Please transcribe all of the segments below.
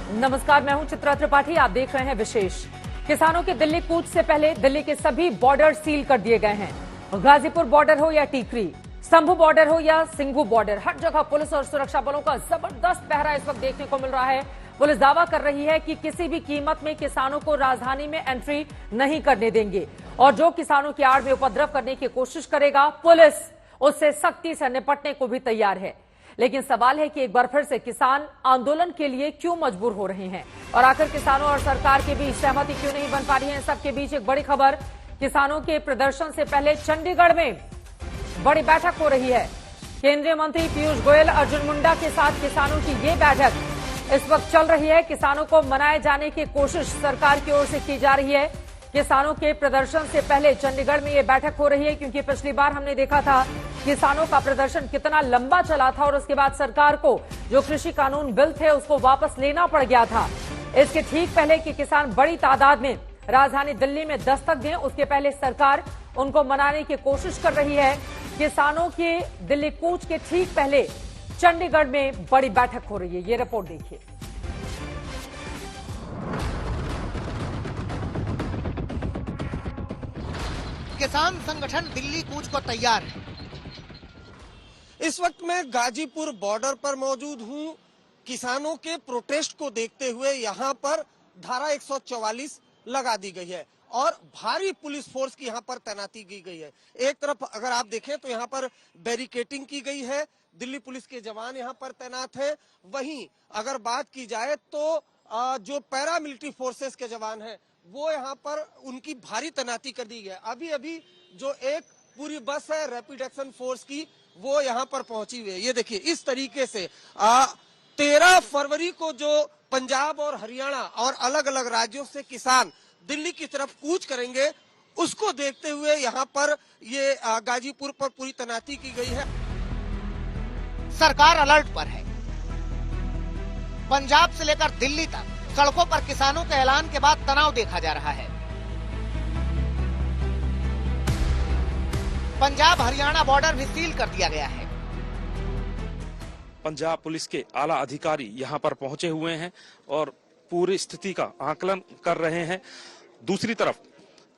नमस्कार, मैं हूं चित्रा त्रिपाठी। आप देख रहे हैं विशेष। किसानों के दिल्ली कूच से पहले दिल्ली के सभी बॉर्डर सील कर दिए गए हैं। गाजीपुर बॉर्डर हो या टीकरी, संभू बॉर्डर हो या सिंघू बॉर्डर, हर जगह पुलिस और सुरक्षा बलों का जबरदस्त पहरा इस वक्त देखने को मिल रहा है। पुलिस दावा कर रही है कि किसी भी कीमत में किसानों को राजधानी में एंट्री नहीं करने देंगे और जो किसानों की आड़ में उपद्रव करने की कोशिश करेगा, पुलिस उससे सख्ती से निपटने को भी तैयार है। लेकिन सवाल है कि एक बार फिर से किसान आंदोलन के लिए क्यों मजबूर हो रहे हैं और आखिर किसानों और सरकार के बीच सहमति क्यों नहीं बन पा रही है। सबके बीच एक बड़ी खबर, किसानों के प्रदर्शन से पहले चंडीगढ़ में बड़ी बैठक हो रही है। केंद्रीय मंत्री पीयूष गोयल, अर्जुन मुंडा के साथ किसानों की ये बैठक इस वक्त चल रही है। किसानों को मनाए जाने की कोशिश सरकार की ओर से की जा रही है। किसानों के प्रदर्शन से पहले चंडीगढ़ में ये बैठक हो रही है, क्योंकि पिछली बार हमने देखा था किसानों का प्रदर्शन कितना लंबा चला था और उसके बाद सरकार को जो कृषि कानून बिल थे उसको वापस लेना पड़ गया था। इसके ठीक पहले कि किसान बड़ी तादाद में राजधानी दिल्ली में दस्तक दें, उसके पहले सरकार उनको मनाने की कोशिश कर रही है। किसानों के दिल्ली कूच के ठीक पहले चंडीगढ़ में बड़ी बैठक हो रही है। ये रिपोर्ट देखिए। किसान संगठन दिल्ली कूच को तैयार है। इस वक्त मैं गाजीपुर बॉर्डर पर मौजूद हूं। किसानों के प्रोटेस्ट को देखते हुए यहां पर धारा 144 लगा दी गई है और भारी पुलिस फोर्स की यहां पर तैनाती की गई है। एक तरफ अगर आप देखें तो यहां पर बैरिकेटिंग की गई है, दिल्ली पुलिस के जवान यहां पर तैनात है। वहीं अगर बात की जाए तो जो पैरामिलिट्री फोर्सेस के जवान हैं वो यहाँ पर उनकी भारी तैनाती कर दी है। अभी अभी जो एक पूरी बस है रैपिड एक्शन फोर्स की, वो यहाँ पर पहुंची हुई है। ये देखिए, इस तरीके से 13 फरवरी को जो पंजाब और हरियाणा और अलग अलग राज्यों से किसान दिल्ली की तरफ कूच करेंगे, उसको देखते हुए यहाँ पर ये गाजीपुर पर पूरी तैनाती की गई है। सरकार अलर्ट पर है। पंजाब से लेकर दिल्ली तक सड़कों पर किसानों के ऐलान के बाद तनाव देखा जा रहा है। पंजाब हरियाणा बॉर्डर भी सील कर दिया गया है। पंजाब पुलिस के आला अधिकारी यहां पर पहुंचे हुए हैं और पूरी स्थिति का आकलन कर रहे हैं। दूसरी तरफ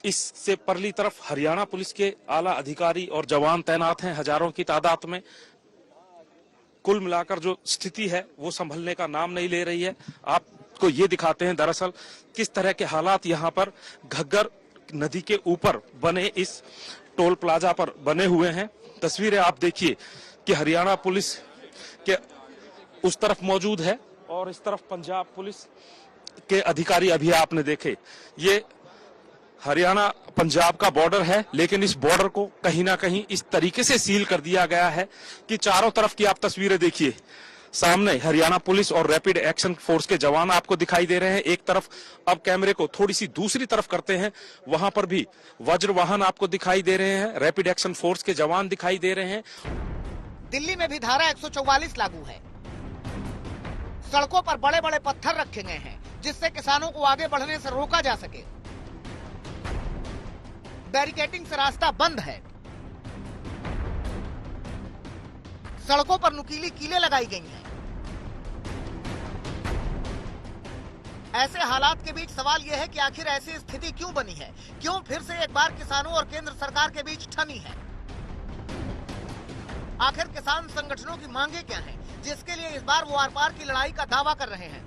इससे परली तरफ हरियाणा पुलिस के आला अधिकारी और जवान तैनात हैं हजारों की तादाद में। कुल मिलाकर जो स्थिति है वो संभलने का नाम नहीं ले रही है। आपको ये दिखाते हैं दरअसल किस तरह के हालात यहाँ पर घग्गर नदी के ऊपर बने इस टोल प्लाजा पर बने हुए हैं। तस्वीरें आप देखिए कि हरियाणा पुलिस के उस तरफ मौजूद है और इस तरफ पंजाब पुलिस के अधिकारी अभी आपने देखे। ये हरियाणा पंजाब का बॉर्डर है, लेकिन इस बॉर्डर को कहीं ना कहीं इस तरीके से सील कर दिया गया है कि चारों तरफ की आप तस्वीरें देखिए। सामने हरियाणा पुलिस और रैपिड एक्शन फोर्स के जवान आपको दिखाई दे रहे हैं। एक तरफ अब कैमरे को थोड़ी सी दूसरी तरफ करते हैं, वहां पर भी वज्र वाहन आपको दिखाई दे रहे हैं, रैपिड एक्शन फोर्स के जवान दिखाई दे रहे हैं। दिल्ली में भी धारा 144 लागू है। सड़कों पर बड़े बड़े पत्थर रखे गए हैं जिससे किसानों को आगे बढ़ने से रोका जा सके। बैरिकेटिंग से रास्ता बंद है। सड़कों पर नुकीली कीलें लगाई गई हैं। ऐसे हालात के बीच सवाल यह है कि आखिर ऐसी स्थिति क्यों बनी है? क्यों फिर से एक बार किसानों और केंद्र सरकार के बीच ठनी है? आखिर किसान संगठनों की मांगे क्या हैं, जिसके लिए इस बार वो आर पार की लड़ाई का दावा कर रहे हैं?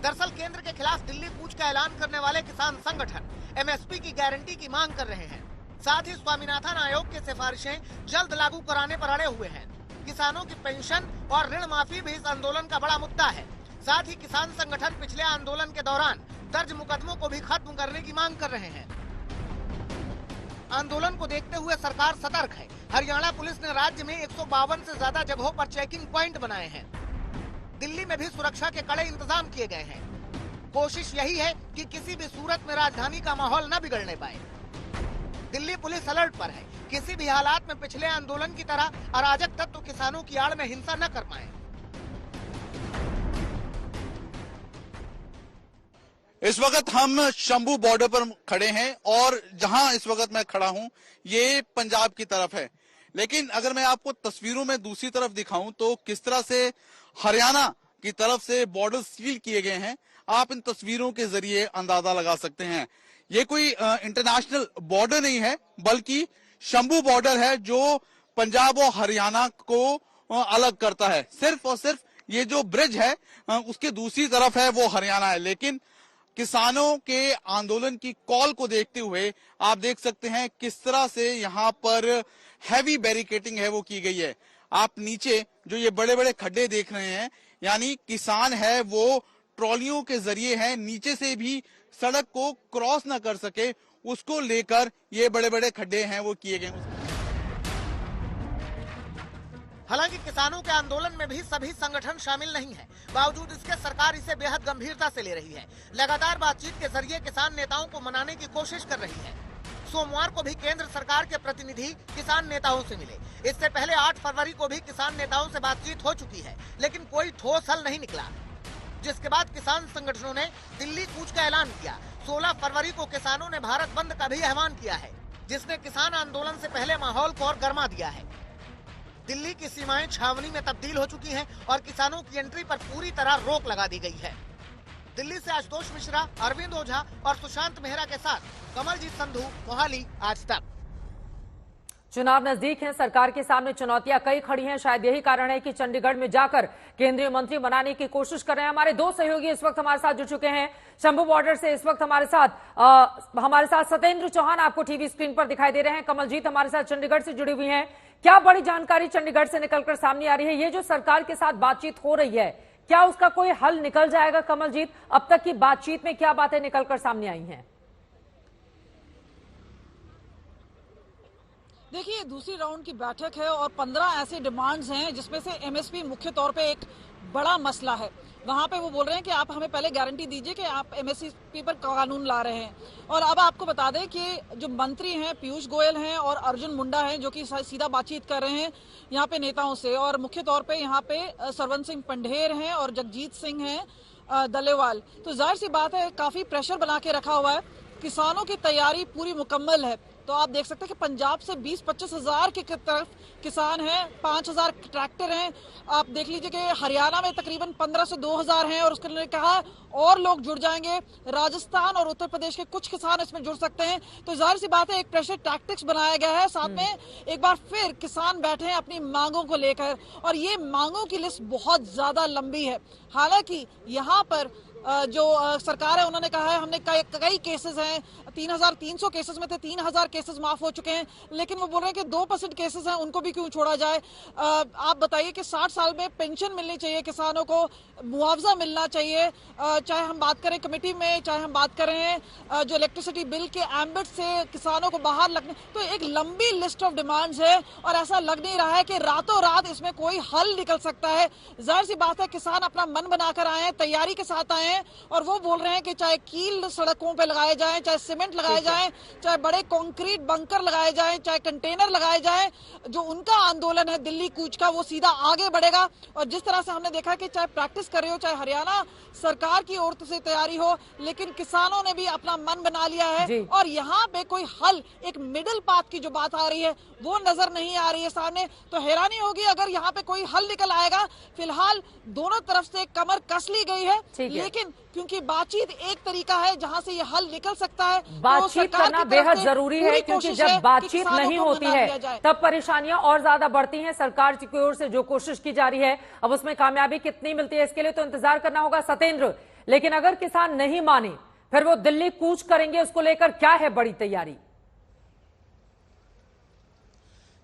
दरअसल केंद्र के खिलाफ दिल्ली कूच का ऐलान करने वाले किसान संगठन एमएसपी की गारंटी की मांग कर रहे हैं। साथ ही स्वामीनाथन आयोग की सिफारिशें जल्द लागू कराने पर अड़े हुए हैं। किसानों की पेंशन और ऋण माफी भी इस आंदोलन का बड़ा मुद्दा है। साथ ही किसान संगठन पिछले आंदोलन के दौरान दर्ज मुकदमों को भी खत्म करने की मांग कर रहे हैं। आंदोलन को देखते हुए सरकार सतर्क है। हरियाणा पुलिस ने राज्य में 152 से ज्यादा जगहों पर चेकिंग प्वाइंट बनाए हैं। दिल्ली में भी सुरक्षा के कड़े इंतजाम किए गए हैं। कोशिश यही है कि किसी भी सूरत में राजधानी का माहौल न बिगड़ने पाए। दिल्ली पुलिस अलर्ट पर है। किसी भी हालात में पिछले आंदोलन की तरह अराजक तत्व किसानों की आड़ में हिंसा न कर पाए। इस वक्त हम शंभू बॉर्डर पर खड़े हैं और जहां इस वक्त मैं खड़ा हूं ये पंजाब की तरफ है। लेकिन अगर मैं आपको तस्वीरों में दूसरी तरफ दिखाऊं तो किस तरह से हरियाणा की तरफ से बॉर्डर सील किए गए हैं, आप इन तस्वीरों के जरिए अंदाजा लगा सकते हैं। ये कोई इंटरनेशनल बॉर्डर नहीं है, बल्कि शंभू बॉर्डर है जो पंजाब और हरियाणा को अलग करता है। सिर्फ और सिर्फ ये जो ब्रिज है उसके दूसरी तरफ है वो हरियाणा है। लेकिन किसानों के आंदोलन की कॉल को देखते हुए आप देख सकते हैं किस तरह से यहाँ पर हैवी बैरिकेडिंग है वो की गई है। आप नीचे जो ये बड़े बड़े खड्डे देख रहे हैं, यानी किसान है वो ट्रॉलियों के जरिए है नीचे से भी सड़क को क्रॉस न कर सके, उसको लेकर ये बड़े बड़े खड्डे हैं वो किए गए। हालांकि किसानों के आंदोलन में भी सभी संगठन शामिल नहीं है, बावजूद इसके सरकार इसे बेहद गंभीरता से ले रही है। लगातार बातचीत के जरिए किसान नेताओं को मनाने की कोशिश कर रही है। सोमवार को भी केंद्र सरकार के प्रतिनिधि किसान नेताओं से मिले। इससे पहले 8 फरवरी को भी किसान नेताओं से बातचीत हो चुकी है, लेकिन कोई ठोस हल नहीं निकला, जिसके बाद किसान संगठनों ने दिल्ली कूच का ऐलान किया। 16 फरवरी को किसानों ने भारत बंद का भी आह्वान किया है, जिसने किसान आंदोलन से पहले माहौल को और गर्मा दिया है। दिल्ली की सीमाएं छावनी में तब्दील हो चुकी हैं और किसानों की एंट्री पर पूरी तरह रोक लगा दी गई है। दिल्ली से आशुतोष मिश्रा, अरविंद ओझा और सुशांत मेहरा के साथ कमलजीत संधू, मोहाली, आज तक। चुनाव नजदीक हैं, सरकार के सामने चुनौतियां कई खड़ी हैं। शायद यही कारण है कि चंडीगढ़ में जाकर केंद्रीय मंत्री बनाने की कोशिश कर रहे हैं। हमारे 2 सहयोगी इस वक्त हमारे साथ जुड़ चुके हैं। शंभू बॉर्डर से इस वक्त हमारे साथ सत्येंद्र चौहान आपको टीवी स्क्रीन पर दिखाई दे रहे हैं। कमलजीत हमारे साथ चंडीगढ़ से जुड़ी हुई हैं। क्या बड़ी जानकारी चंडीगढ़ से निकलकर सामने आ रही है? ये जो सरकार के साथ बातचीत हो रही है, क्या उसका कोई हल निकल जाएगा? कमलजीत, अब तक की बातचीत में क्या बातें निकलकर सामने आई हैं? देखिए, दूसरी राउंड की बैठक है और 15 ऐसे डिमांड्स हैं जिसमें से एमएसपी मुख्य तौर पे एक बड़ा मसला है। वहां पे वो बोल रहे हैं कि आप हमें पहले गारंटी दीजिए कि आप एमएसपी पर कानून ला रहे हैं। और अब आपको बता दें कि जो मंत्री हैं पीयूष गोयल हैं और अर्जुन मुंडा हैं, जो कि सीधा बातचीत कर रहे हैं यहाँ पे नेताओं से। और मुख्य तौर पे यहाँ पे सरवन सिंह पंढेर हैं और जगजीत सिंह हैं दलेवाल। तो जाहिर सी बात है, काफी प्रेशर बना के रखा हुआ है। किसानों की तैयारी पूरी मुकम्मल है। तो आप देख सकते हैं कि पंजाब से 20-25 हजार की तरफ किसान हैं, 5000 ट्रैक्टर हैं। आप देख लीजिए कि हरियाणा में तकरीबन 15 से 2000 हैं और उसके लिए कहा और लोग जुड़ जाएंगे। राजस्थान और उत्तर प्रदेश के कुछ किसान इसमें जुड़ सकते हैं। तो जाहिर सी बात है, एक प्रेशर टैक्टिक्स बनाया गया है। साथ में एक बार फिर किसान बैठे हैं अपनी मांगों को लेकर, और ये मांगों की लिस्ट बहुत ज्यादा लंबी है। हालांकि यहाँ पर जो सरकार है उन्होंने कहा है हमने कई केसेस हैं, 3300 केसेस में थे 3000 केसेस माफ हो चुके हैं। लेकिन वो बोल रहे हैं कि 2% केसेस हैं, उनको भी क्यों छोड़ा जाए। आप बताइए कि 60 साल में पेंशन मिलनी चाहिए, किसानों को मुआवजा मिलना चाहिए। चाहे हम बात करें कमेटी में, चाहे हम बात करें जो इलेक्ट्रिसिटी बिल के एम्बिट से किसानों को बाहर लगने, तो एक लंबी लिस्ट ऑफ डिमांड्स है और ऐसा लग नहीं रहा है कि रातों रात इसमें कोई हल निकल सकता है। जाहिर सी बात है, किसान अपना मन बनाकर आए हैं, तैयारी के साथ आए हैं और वो बोल रहे हैं कि चाहे कील सड़कों पे लगाए जाएं, चाहे सीमेंट लगाए जाएं, चाहे बड़े कंक्रीट बंकर लगाए जाएं, चाहे कंटेनर लगाए जाएं, जो उनका आंदोलन है दिल्ली कूच का वो सीधा आगे बढ़ेगा। और जिस तरह से हमने देखा कि चाहे प्रैक्टिस कर रहे हो, चाहे हरियाणा सरकार की ओर से तैयारी हो, लेकिन किसानों ने भी अपना मन बना लिया है। और यहाँ पे कोई हल, एक मिडिल पाथ की जो बात आ रही है वो नजर नहीं आ रही है सामने। तो हैरानी होगी अगर यहाँ पे कोई हल निकल आएगा। फिलहाल दोनों तरफ से कमर कस ली गई है, लेकिन क्योंकि बातचीत एक तरीका है जहां से ये हल निकल सकता है, बातचीत तो करना बेहद जरूरी है, क्योंकि जब बातचीत नहीं होती है तब परेशानियां और ज्यादा बढ़ती हैं। सरकार की ओर से जो कोशिश की जा रही है, अब उसमें कामयाबी कितनी मिलती है इसके लिए तो इंतजार करना होगा सत्येंद्र। लेकिन अगर किसान नहीं माने फिर वो दिल्ली कूच करेंगे, उसको लेकर क्या है बड़ी तैयारी?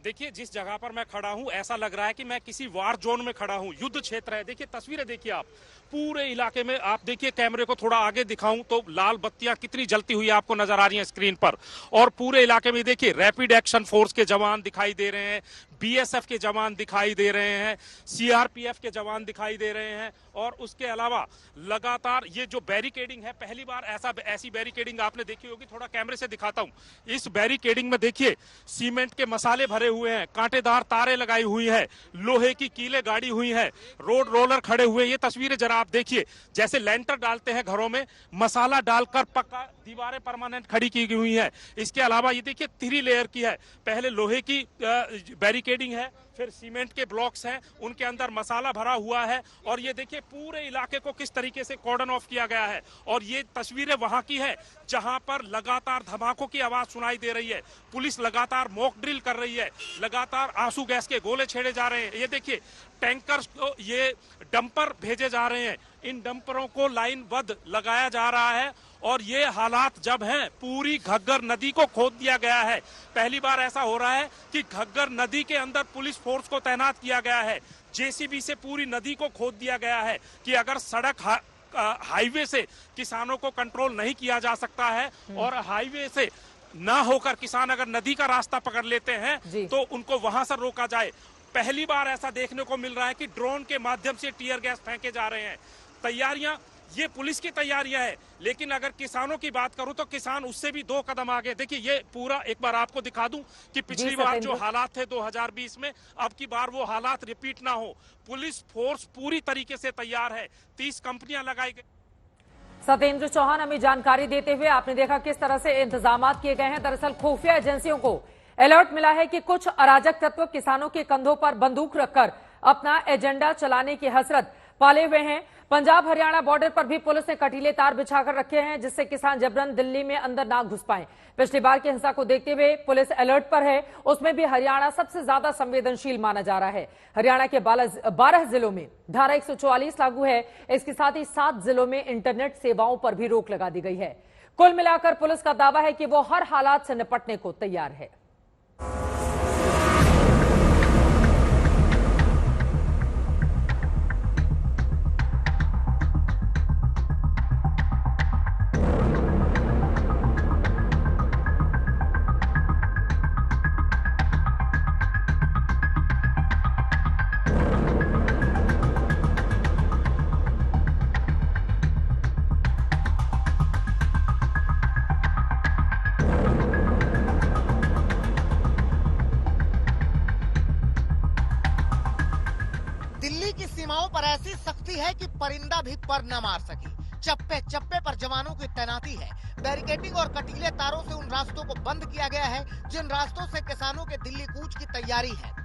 देखिए, जिस जगह पर मैं खड़ा हूं ऐसा लग रहा है कि मैं किसी वार जोन में खड़ा हूं, युद्ध क्षेत्र है। देखिए तस्वीरें देखिए आप, पूरे इलाके में आप देखिए, कैमरे को थोड़ा आगे दिखाऊं तो लाल बत्तियां कितनी जलती हुई आपको नजर आ रही हैं स्क्रीन पर। और पूरे इलाके में देखिए रैपिड एक्शन फोर्स के जवान दिखाई दे रहे हैं, बीएसएफ के जवान दिखाई दे रहे हैं, सीआरपीएफ के जवान दिखाई दे रहे हैं। और उसके अलावा लगातार ये जो बैरिकेडिंग है, पहली बार ऐसी बैरिकेडिंग आपने देखी होगी। थोड़ा कैमरे से दिखाता हूं। इस बैरिकेडिंग में देखिए सीमेंट के मसाले भरे हुए हैं, कांटेदार तारे लगाई हुई है, लोहे की कीलें गाड़ी हुई है, रोड रोलर खड़े हुए। ये तस्वीरें जरा आप देखिए, जैसे लेंटर डालते हैं घरों में, मसाला डालकर पक्का दीवारें परमानेंट खड़ी की हुई हैं। इसके अलावा ये देखिए 3 लेयर की है, पहले लोहे की बैरिकेडिंग है, फिर सीमेंट के ब्लॉक्स हैं, उनके अंदर मसाला भरा हुआ है, और ये देखिए पूरे इलाके को किस तरीके से कॉर्डन ऑफ किया गया है। और ये तस्वीरें वहां की है जहां पर लगातार धमाकों की आवाज सुनाई दे रही है, पुलिस लगातार मॉक ड्रिल कर रही है, लगातार आंसू गैस के गोले छेड़े जा रहे हैं। ये देखिए टैंकर्स को ये डंपर भेजे जा रहे हैं, इन डंपरों को लाइनबद्ध लगाया जा रहा है। और ये हालात जब हैं, पूरी घग्गर नदी को खोद दिया गया है। पहली बार ऐसा हो रहा है कि घग्गर नदी के अंदर पुलिस फोर्स को तैनात किया गया है, जेसीबी से पूरी नदी को खोद दिया गया है कि अगर सड़क हाईवे से किसानों को कंट्रोल नहीं किया जा सकता है और हाईवे से ना होकर किसान अगर नदी का रास्ता पकड़ लेते हैं तो उनको वहां से रोका जाए। पहली बार ऐसा देखने को मिल रहा है कि ड्रोन के माध्यम से टीयर गैस फेंके जा रहे हैं। तैयारियां, ये पुलिस की तैयारियां हैं, लेकिन अगर किसानों की बात करूं तो किसान उससे भी 2 कदम आगे। देखिए ये पूरा एक बार आपको दिखा दूं कि पिछली बार जो हालात थे 2020 में, अब की बार वो हालात रिपीट ना हो। पुलिस फोर्स पूरी तरीके से तैयार है, 30 कंपनियां लगाई गई। सत्येंद्र चौहान हमें जानकारी देते हुए आपने देखा किस तरह से इंतजाम किए गए हैं। दरअसल खुफिया एजेंसियों को अलर्ट मिला है कि कुछ अराजक तत्व किसानों के कंधों पर बंदूक रखकर अपना एजेंडा चलाने की हसरत पाले हुए हैं। पंजाब हरियाणा बॉर्डर पर भी पुलिस ने कटीले तार बिछाकर रखे हैं, जिससे किसान जबरन दिल्ली में अंदर ना घुस पाए। पिछली बार की हिंसा को देखते हुए पुलिस अलर्ट पर है, उसमें भी हरियाणा सबसे ज्यादा संवेदनशील माना जा रहा है। हरियाणा के 12 जिलों में धारा 144 लागू है। इसके साथ ही 7 जिलों में इंटरनेट सेवाओं पर भी रोक लगा दी गई है। कुल मिलाकर पुलिस का दावा है कि वो हर हालात से निपटने को तैयार है। दिल्ली की सीमाओं पर ऐसी सख्ती है कि परिंदा भी पर न मार सके। चप्पे चप्पे पर जवानों की तैनाती है। बैरिकेडिंग और कटीले तारों से उन रास्तों को बंद किया गया है जिन रास्तों से किसानों के दिल्ली कूच की तैयारी है।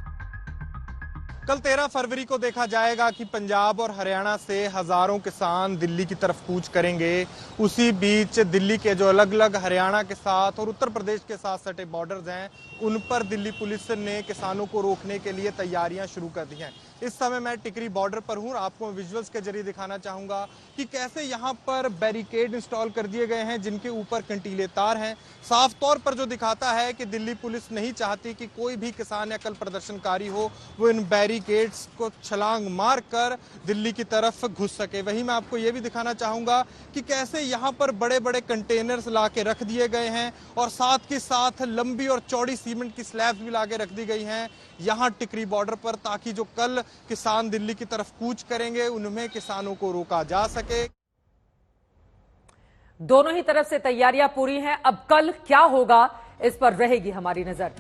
कल 13 फरवरी को देखा जाएगा कि पंजाब और हरियाणा से हजारों किसान दिल्ली की तरफ कूच करेंगे। उसी बीच दिल्ली के जो अलग अलग हरियाणा के साथ और उत्तर प्रदेश के साथ सटे बॉर्डर्स हैं, उन पर दिल्ली पुलिस ने किसानों को रोकने के लिए तैयारियां शुरू कर दी हैं। इस समय मैं टिकरी बॉर्डर पर हूं। आपको विजुअल्स के जरिए दिखाना चाहूंगा कि कैसे यहां पर बैरिकेड इंस्टॉल कर दिए गए हैं, जिनके ऊपर कंटीले तार हैं। साफ तौर पर जो दिखाता है कि दिल्ली पुलिस नहीं चाहती कि कोई भी किसान या कल प्रदर्शनकारी हो वो इन बैरिकेड्स को छलांग मार कर दिल्ली की तरफ घुस सके। वहीं मैं आपको ये भी दिखाना चाहूंगा कि कैसे यहाँ पर बड़े बड़े कंटेनर्स ला के रख दिए गए हैं और साथ के साथ लंबी और चौड़ी सीमेंट की स्लैब्स भी ला के रख दी गई हैं यहाँ टिकरी बॉर्डर पर, ताकि जो कल किसान दिल्ली की तरफ कूच करेंगे उनमें किसानों को रोका जा सके। दोनों ही तरफ से तैयारियां पूरी हैं। अब कल क्या होगा इस पर रहेगी हमारी नजर।